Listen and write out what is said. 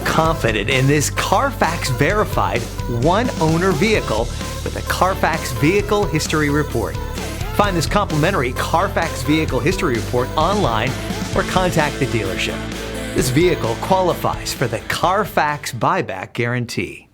confident in this Carfax verified one-owner vehicle with a Carfax Vehicle History Report. Find this complimentary Carfax Vehicle History Report online or contact the dealership. This vehicle qualifies for the Carfax Buyback Guarantee.